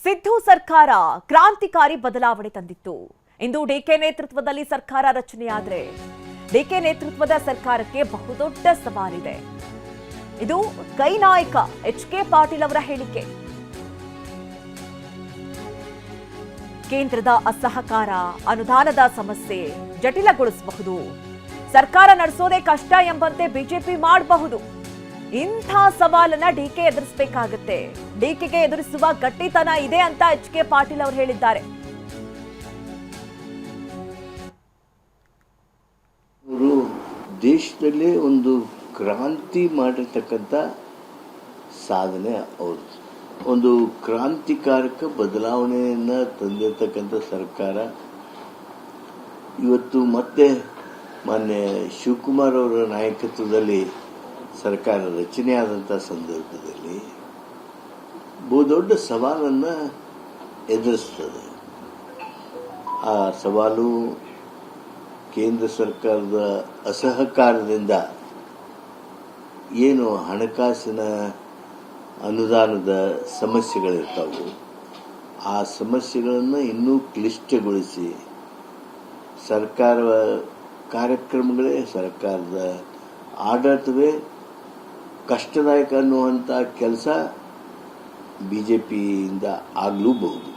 ಸಿದ್ದು ಸರ್ಕಾರ ಕ್ರಾಂತಿಕಾರಿ ಬದಲಾವಣೆ ತಂದಿತ್ತು. ಇಂದು ಡಿಕೆ ನೇತೃತ್ವದಲ್ಲಿ ಸರ್ಕಾರ ರಚನೆಯಾದರೆ ಡಿಕೆ ನೇತೃತ್ವದ ಸರ್ಕಾರಕ್ಕೆ ಬಹುದೊಡ್ಡ ಸವಾಲಿದೆ. ಇದು ಕೈ ನಾಯಕ ಎಚ್.ಕೆ. ಪಾಟೀಲ್ ಅವರ ಹೇಳಿಕೆ. ಕೇಂದ್ರದ ಅಸಹಕಾರ, ಅನುದಾನದ ಸಮಸ್ಯೆ ಜಟಿಲಗೊಳಿಸಬಹುದು. ಸರ್ಕಾರ ನಡೆಸೋದೇ ಕಷ್ಟ ಎಂಬಂತೆ ಬಿಜೆಪಿ ಮಾಡಬಹುದು. ಇಂಥ ಸವಾಲನ್ನ ಡಿಕೆ ಎದುರಿಸಬೇಕಾಗುತ್ತೆ. ಡಿಕೆಗೆ ಎದುರಿಸುವ ಗಟ್ಟಿತನ ಇದೆ ಅಂತ ಎಚ್.ಕೆ. ಪಾಟೀಲ್ ಅವರು ಹೇಳಿದ್ದಾರೆ. ಅವರು ದೇಶದಲ್ಲೇ ಒಂದು ಕ್ರಾಂತಿ ಮಾಡಿರ್ತಕ್ಕಂಥ ಸಾಧನೆ ಅವರು, ಒಂದು ಕ್ರಾಂತಿಕಾರಕ ಬದಲಾವಣೆಯನ್ನು ತಂದಿರತಕ್ಕಂಥ ಸರ್ಕಾರ ಇವತ್ತು ಮತ್ತೆ ಮಾನ್ಯ ಶಿವಕುಮಾರ್ ಅವರ ನಾಯಕತ್ವದಲ್ಲಿ ಸರ್ಕಾರ ರಚನೆಯಾದಂಥ ಸಂದರ್ಭದಲ್ಲಿ ಬಹುದೊಡ್ಡ ಸವಾಲನ್ನು ಎದುರಿಸ್ತದೆ. ಆ ಸವಾಲು ಕೇಂದ್ರ ಸರ್ಕಾರದ ಅಸಹಕಾರದಿಂದ ಏನು ಹಣಕಾಸಿನ ಅನುದಾನದ ಸಮಸ್ಯೆಗಳಿರ್ತಾವೆ, ಆ ಸಮಸ್ಯೆಗಳನ್ನು ಇನ್ನೂ ಕ್ಲಿಷ್ಟಗೊಳಿಸಿ ಸರ್ಕಾರ ಕಾರ್ಯಕ್ರಮಗಳೇ, ಸರ್ಕಾರದ ಆಡಳಿತವೇ ಕಷ್ಟದಾಯಕ ಅನ್ನುವಂಥ ಕೆಲಸ ಬಿಜೆಪಿಯಿಂದ ಆಗಲೂಬಹುದು.